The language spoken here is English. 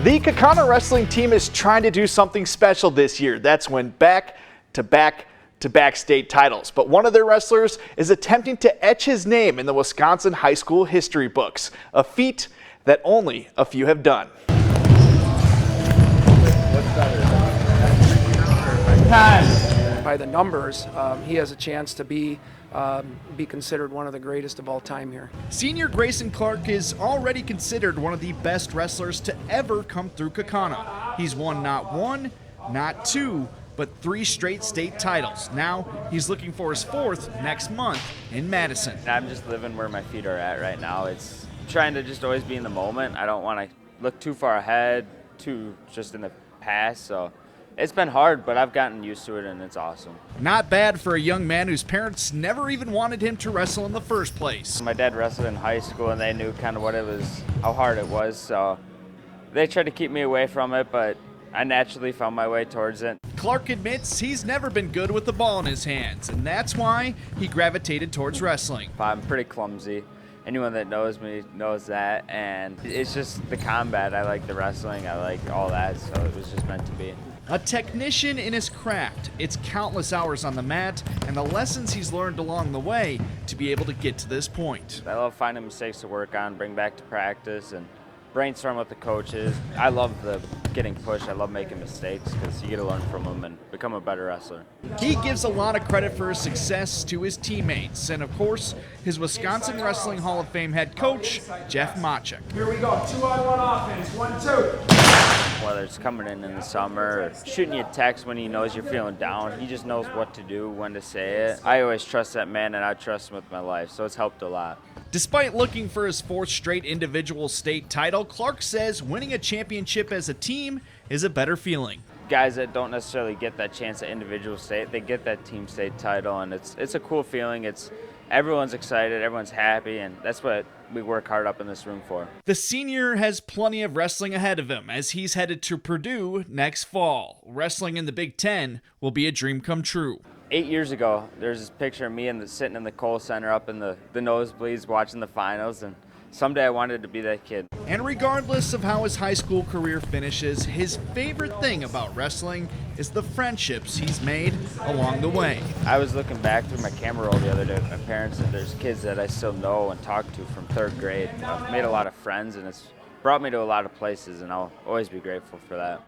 The Kaukauna wrestling team is trying to do something special this year. That's win back-to-back state titles. But one of their wrestlers is attempting to etch his name in the Wisconsin high school history books, a feat that only a few have done. By the numbers, he has a chance to be considered one of the greatest of all time here. Senior Greyson Clark is already considered one of the best wrestlers to ever come through Kaukauna. He's won not one, not two, but 3 straight state titles. Now he's looking for his 4th next month in Madison. I'm just living where my feet are at right now. It's trying to just always be in the moment. I don't want to look too far ahead, too just in the past. So it's been hard, but I've gotten used to it, and it's awesome. Not bad for a young man whose parents never even wanted him to wrestle in the first place. My dad wrestled in high school, and they knew kind of what it was, how hard it was. So they tried to keep me away from it, but I naturally found my way towards it. Clark admits he's never been good with the ball in his hands, and that's why he gravitated towards wrestling. I'm pretty clumsy. Anyone that knows me knows that, and it's just the combat. I like the wrestling, I like all that, so it was just meant to be. A technician in his craft, it's countless hours on the mat and the lessons he's learned along the way to be able to get to this point. I love finding mistakes to work on, bring back to practice, and brainstorm with the coaches. I love the getting pushed. I love making mistakes because you get to learn from them and become a better wrestler. He gives a lot of credit for his success to his teammates and, of course, his Wisconsin Wrestling Hall of Fame head coach, Jeff Machek. Here we go, 2-on-1 offense, 1-2. Whether it's coming in the summer or shooting you a text when he knows you're feeling down, he just knows what to do, when to say it. I always trust that man, and I trust him with my life, so it's helped a lot. Despite looking for his 4th straight individual state title, Clark says winning a championship as a team is a better feeling. Guys that don't necessarily get that chance at individual state, they get that team state title, and it's a cool feeling. Everyone's excited, everyone's happy, and that's what we work hard up in this room for. The senior has plenty of wrestling ahead of him as he's headed to Purdue next fall. Wrestling in the Big Ten will be a dream come true. 8 years ago, there's this picture of me sitting in the Kohl Center up in the nosebleeds watching the finals, and someday I wanted to be that kid. And regardless of how his high school career finishes, his favorite thing about wrestling is the friendships he's made along the way. I was looking back through my camera roll the other day with my parents, and there's kids that I still know and talk to from 3rd grade. I've made a lot of friends, and it's brought me to a lot of places, and I'll always be grateful for that.